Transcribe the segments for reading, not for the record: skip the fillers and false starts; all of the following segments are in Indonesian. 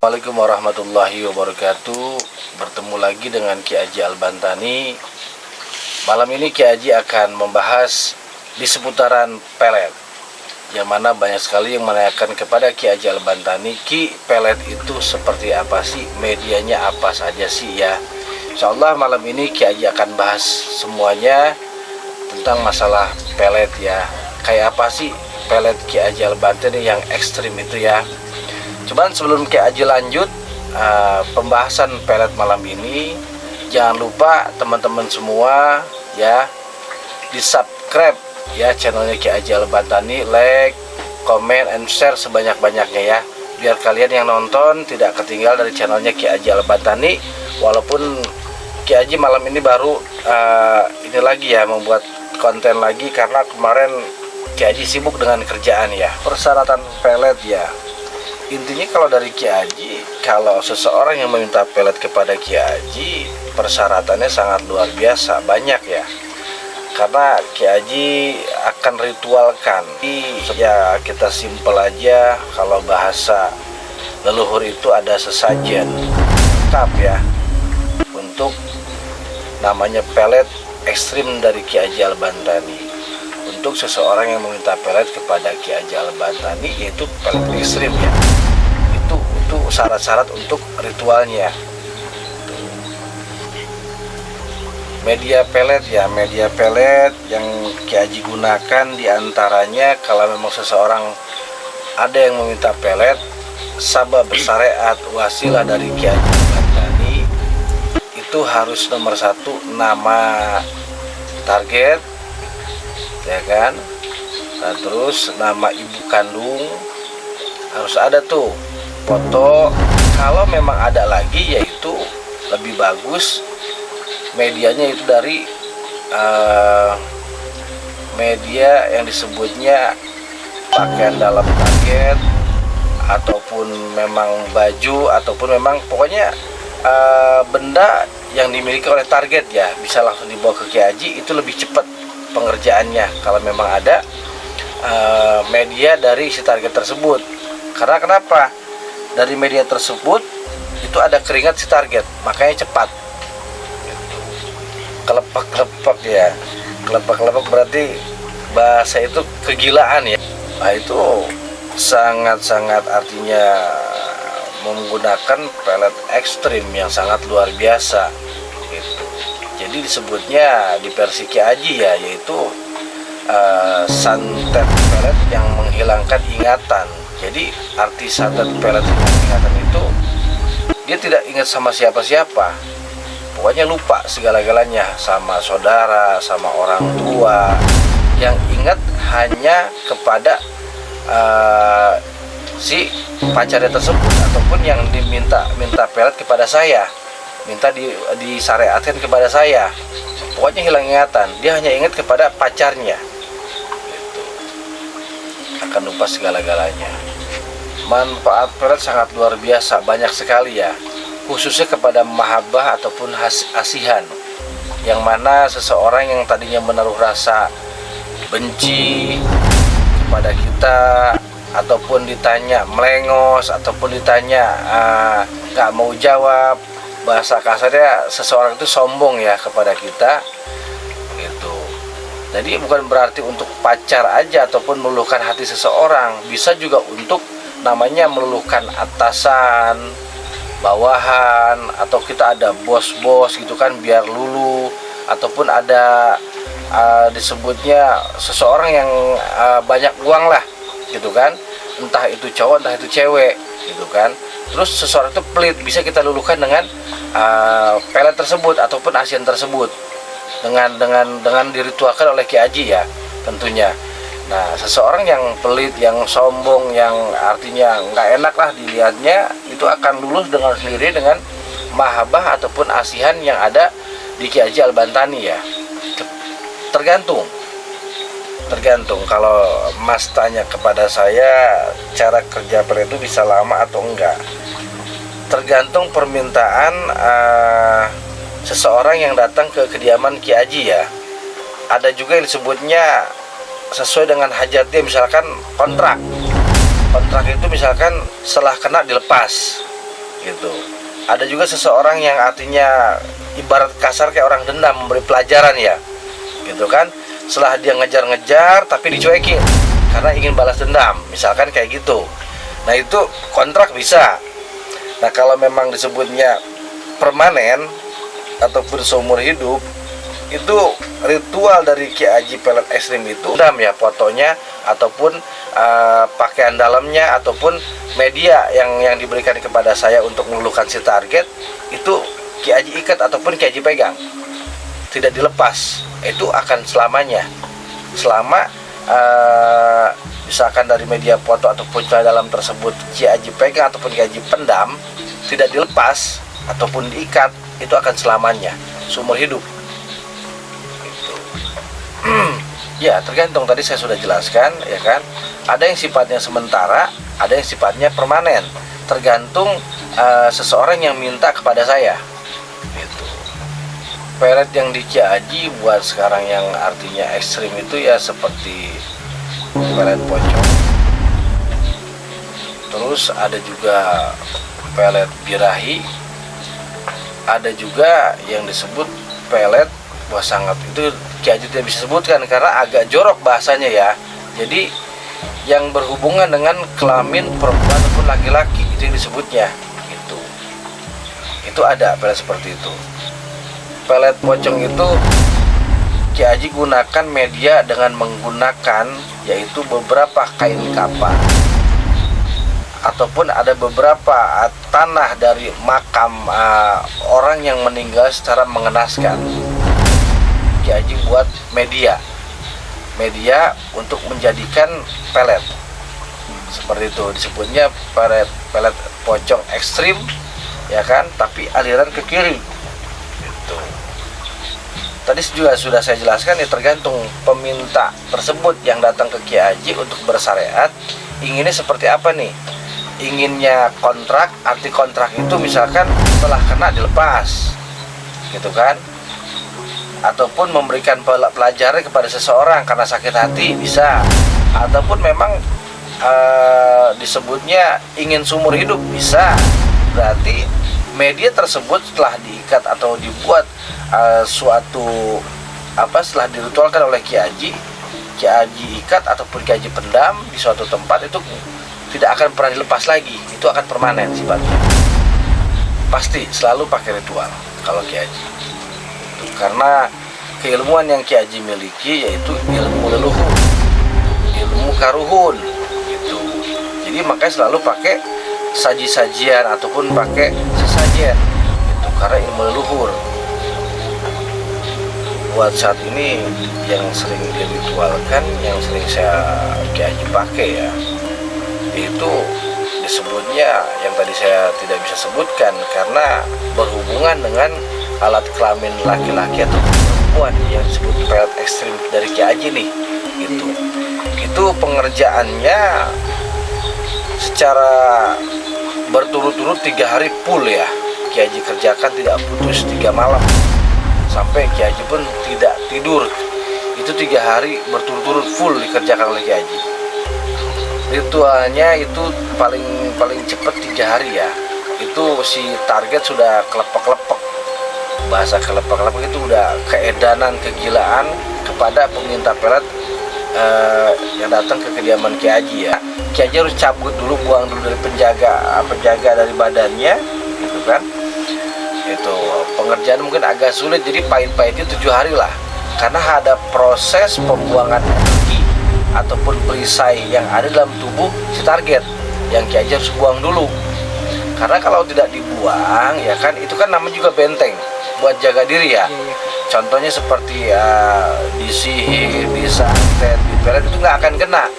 Assalamualaikum warahmatullahi wabarakatuh. Bertemu lagi dengan Kiai Haji Al-Bantani. Malam ini Kiai Haji akan membahas di seputaran pelet, yang mana banyak sekali yang menanyakan kepada Kiai Haji Al-Bantani, Ki, pelet itu seperti apa sih? Medianya apa saja sih ya? Insyaallah malam ini Kiai Haji akan bahas semuanya tentang masalah pelet ya. Kayak apa sih pelet Kiai Haji Al-Bantani yang ekstrim itu ya? Cuman sebelum Kiai Haji lanjut pembahasan pelet malam ini, jangan lupa teman-teman semua ya di subscribe ya channelnya Kiai Haji Al-Bantani, like, comment, and share sebanyak-banyaknya ya, biar kalian yang nonton tidak ketinggal dari channelnya Kiai Haji Al-Bantani. Walaupun Kiai Haji malam ini baru ini lagi ya, membuat konten lagi karena kemarin Kiai Haji sibuk dengan kerjaan ya. Persyaratan pelet ya, intinya kalau dari Kiai Haji, kalau seseorang yang meminta pelet kepada Kiai Haji, persyaratannya sangat luar biasa, banyak ya. Karena Kiai Haji akan ritualkan. Ya kita simpel aja, kalau bahasa leluhur itu ada sesajen lengkap ya untuk namanya pelet ekstrim dari Kiai Haji Al-Bantani. Untuk seseorang yang meminta pelet kepada Kiai Haji Al-Bantani, yaitu pelet ekstrim ya, itu syarat-syarat untuk ritualnya. Media pelet ya, media pelet yang Kiai Haji gunakan diantaranya, kalau memang seseorang ada yang meminta pelet, sabab syariat wasilah dari Kiai Haji Al-Bantani, itu harus nomor satu nama target ya kan. Nah, terus nama ibu kandung harus ada tuh, foto. Kalau memang ada lagi, yaitu lebih bagus medianya itu dari media yang disebutnya pakaian dalam target, ataupun memang baju, ataupun memang pokoknya benda yang dimiliki oleh target ya, bisa langsung dibawa ke Kiai Haji, itu lebih cepat pengerjaannya kalau memang ada media dari si target tersebut. Karena kenapa? Dari media tersebut itu ada keringat si target, makanya cepat. Kelepak-kelepak ya, kelepak-kelepak berarti bahasa itu kegilaan ya. Nah, itu sangat-sangat artinya menggunakan pelet ekstrim yang sangat luar biasa gitu. Jadi disebutnya di versi Kiai Haji ya, yaitu santet pelet yang menghilangkan ingatan. Jadi arti santet pelet yang ingatan itu, dia tidak ingat sama siapa-siapa, pokoknya lupa segala-galanya, sama saudara, sama orang tua. Yang ingat hanya kepada si pacarnya tersebut, ataupun yang minta pelet kepada saya, minta disyariatkan kepada saya, pokoknya hilang ingatan. Dia hanya ingat kepada pacarnya gitu. Akan lupa segala-galanya. Manfaat pelet sangat luar biasa, banyak sekali ya, khususnya kepada mahabbah ataupun asihan, yang mana seseorang yang tadinya menaruh rasa benci kepada kita, ataupun ditanya melengos, ataupun ditanya nggak mau jawab, bahasa kasarnya seseorang itu sombong ya kepada kita gitu. Jadi bukan berarti untuk pacar aja ataupun meluluhkan hati seseorang, bisa juga untuk namanya meluluhkan atasan, bawahan, atau kita ada bos-bos gitu kan, biar luluh. Ataupun ada disebutnya seseorang yang banyak uang lah gitu kan, entah itu cowok entah itu cewek gitu kan. Terus seseorang itu pelit, bisa kita luluhkan dengan pelet tersebut ataupun asian tersebut, dengan diritualkan oleh Kiai Haji ya tentunya. Nah, seseorang yang pelit, yang sombong, yang artinya nggak enak lah dilihatnya, itu akan lulus dengan sendiri dengan mahabbah ataupun asihan yang ada di Kiai Haji Al-Bantani ya. Tergantung kalau Mas tanya kepada saya cara kerja pelet itu bisa lama atau enggak, tergantung permintaan seseorang yang datang ke kediaman Kiai Haji ya. Ada juga yang disebutnya sesuai dengan hajatnya, misalkan kontrak itu misalkan setelah kena dilepas gitu. Ada juga seseorang yang artinya ibarat kasar kayak orang dendam, memberi pelajaran ya, gitu kan. Setelah dia ngejar-ngejar tapi dicuekin karena ingin balas dendam, misalkan kayak gitu. Nah itu kontrak bisa. Nah kalau memang disebutnya permanen ataupun seumur hidup, itu ritual dari Ki Haji Pelet Ekstrim itu dendam ya, fotonya ataupun pakaian dalamnya ataupun media yang diberikan kepada saya untuk meluluhkan si target, itu Ki Haji ikat ataupun Ki Haji pegang, tidak dilepas. Itu akan selamanya, selama misalkan dari media foto ataupun dalam tersebut Ki Haji pegang ataupun Ki Haji pendam, tidak dilepas ataupun diikat, itu akan selamanya, seumur hidup. Gitu. Ya tergantung, tadi saya sudah jelaskan ya kan, ada yang sifatnya sementara, ada yang sifatnya permanen, tergantung seseorang yang minta kepada saya. Gitu. Pelet yang di Ki Haji buat sekarang yang artinya ekstrim itu ya seperti pelet pocong. Terus ada juga pelet birahi, ada juga yang disebut pelet buah sangat. Itu Ki Haji tidak bisa sebutkan karena agak jorok bahasanya ya. Jadi yang berhubungan dengan kelamin perempuan ataupun laki-laki itu yang disebutnya gitu. Itu ada pelet seperti itu. Pelet pocong itu Ki Haji gunakan media dengan menggunakan yaitu beberapa kain kapan ataupun ada beberapa tanah dari makam orang yang meninggal secara mengenaskan. Ki Haji buat media untuk menjadikan pelet seperti itu, disebutnya pelet pocong ekstrim ya kan, tapi aliran ke kiri gitu. Tadi juga sudah saya jelaskan ya, tergantung peminta tersebut yang datang ke Ki Haji untuk bersyariat inginnya seperti apa nih. Inginnya kontrak, arti kontrak itu misalkan setelah kena dilepas gitu kan, ataupun memberikan pelajaran kepada seseorang karena sakit hati bisa, ataupun memang disebutnya ingin seumur hidup bisa. Berarti media tersebut setelah diikat atau dibuat setelah diritualkan oleh Ki Haji ikat ataupun Ki Haji pendam di suatu tempat, itu tidak akan pernah dilepas lagi, itu akan permanen sifatnya. Pasti selalu pakai ritual kalau Ki Haji. Karena keilmuan yang Ki Haji miliki yaitu ilmu leluhur, ilmu karuhun gitu. Jadi makanya selalu pakai saji-sajian ataupun pakai sesajen itu karena ilmu leluhur. Buat saat ini yang sering diritualkan, yang sering Ki Haji pakai ya, itu disebutnya yang tadi saya tidak bisa sebutkan karena berhubungan dengan alat kelamin laki-laki atau perempuan yang disebut pelet ekstrim dari Ki Haji nih. Itu pengerjaannya secara berturut-turut 3 hari full ya, Ki Haji kerjakan tidak putus 3 malam sampai Ki Haji pun tidak tidur. Itu 3 hari berturut-turut full dikerjakan oleh Ki Haji. Ritualnya itu paling cepat 3 hari ya. Itu si target sudah kelepek-kelepek. Bahasa kelepek-kelepek itu udah keedanan, kegilaan kepada peminta pelet yang datang ke kediaman Ki Haji ya. Ki Haji harus cabut dulu, buang dulu dari penjaga dari badannya gitu kan. Itu pengerjaan mungkin agak sulit, jadi pahit-pahitnya 7 hari lah, karena ada proses pembuangan energi ataupun perisai yang ada dalam tubuh si target yang Ki Haji harus buang dulu. Karena kalau tidak dibuang ya kan, itu kan namanya juga benteng buat jaga diri ya. Contohnya seperti disihir, disantet, dipelet, itu nggak akan kena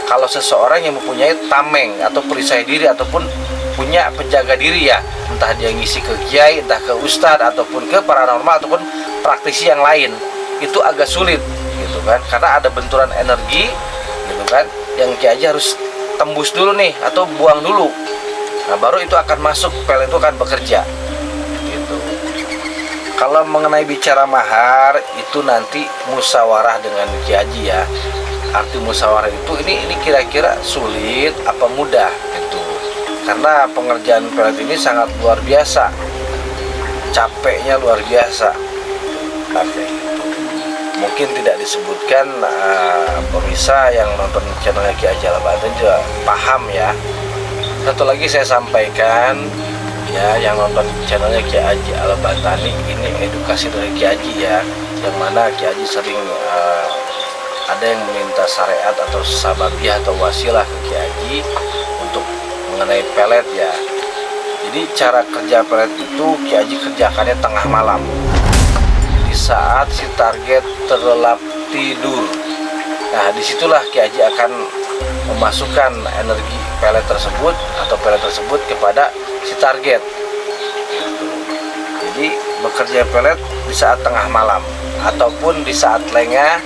kalau seseorang yang mempunyai tameng atau perisai diri ataupun punya penjaga diri ya, entah dia ngisi ke kiai, entah ke ustadz ataupun ke paranormal ataupun praktisi yang lain. Itu agak sulit gitu kan, karena ada benturan energi gitu kan, yang Ki Haji harus tembus dulu nih atau buang dulu. Nah baru itu akan masuk, pelet itu akan bekerja gitu. Kalau mengenai bicara mahar itu nanti musyawarah dengan Ki Haji ya. Arti musyawarah itu ini kira-kira sulit apa mudah gitu. karena pengerjaan pelet ini sangat luar biasa, capeknya luar biasa. Mungkin tidak disebutkan, pemirsa yang nonton channelnya Ki Haji Al-Bantan juga paham ya. Satu lagi saya sampaikan ya, yang nonton channelnya Ki Haji Al-Bantani ini edukasi dari Ki Haji ya, yang mana Ki Haji sering ada yang meminta syariat atau sababiah atau wasilah ke Ki Haji untuk mengenai pelet ya. Jadi cara kerja pelet itu Ki Haji kerjakannya tengah malam, di saat si target terlelap tidur. Nah, disitulah Ki Haji akan memasukkan energi pelet tersebut atau pelet tersebut kepada si target. Jadi bekerja pelet di saat tengah malam, ataupun di saat lengah,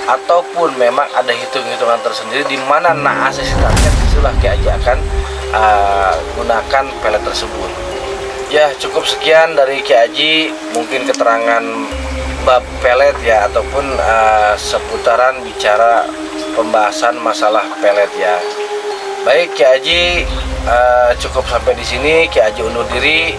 ataupun memang ada hitung-hitungan tersendiri di mana naas si target, disitulah Ki Haji akan gunakan pelet tersebut. Ya, cukup sekian dari Ki Haji, mungkin keterangan bab pelet ya, ataupun seputaran bicara pembahasan masalah pelet ya. Baik Ki Haji, cukup sampai di sini. Ki Haji undur diri.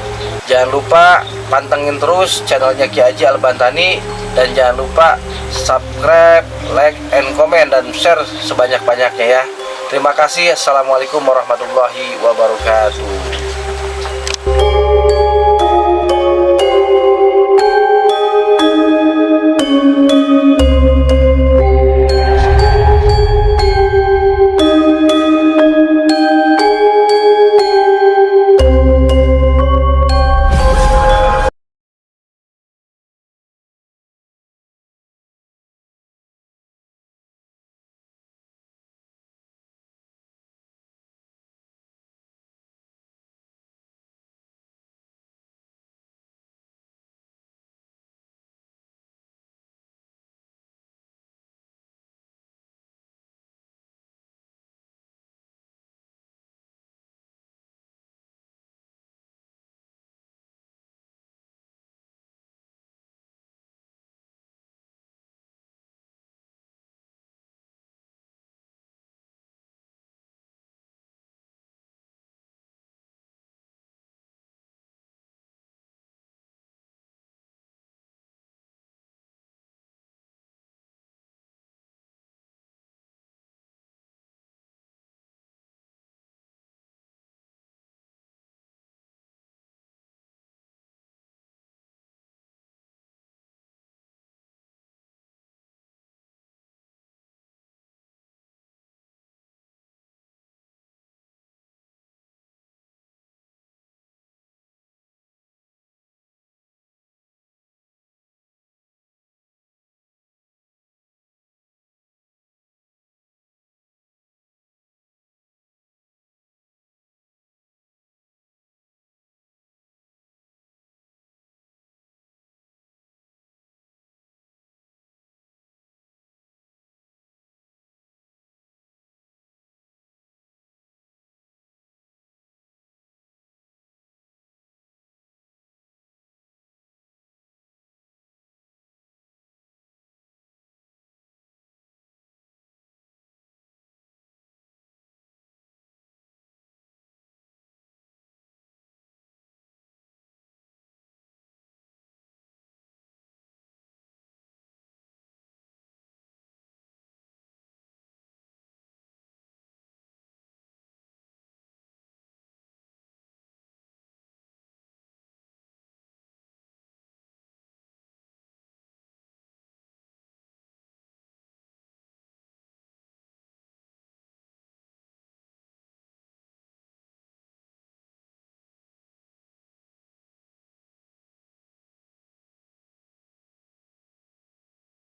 Jangan lupa pantengin terus channelnya Ki Haji Al-Bantani, dan jangan lupa subscribe, like, and comment, dan share sebanyak-banyaknya ya. Terima kasih. Assalamualaikum warahmatullahi wabarakatuh.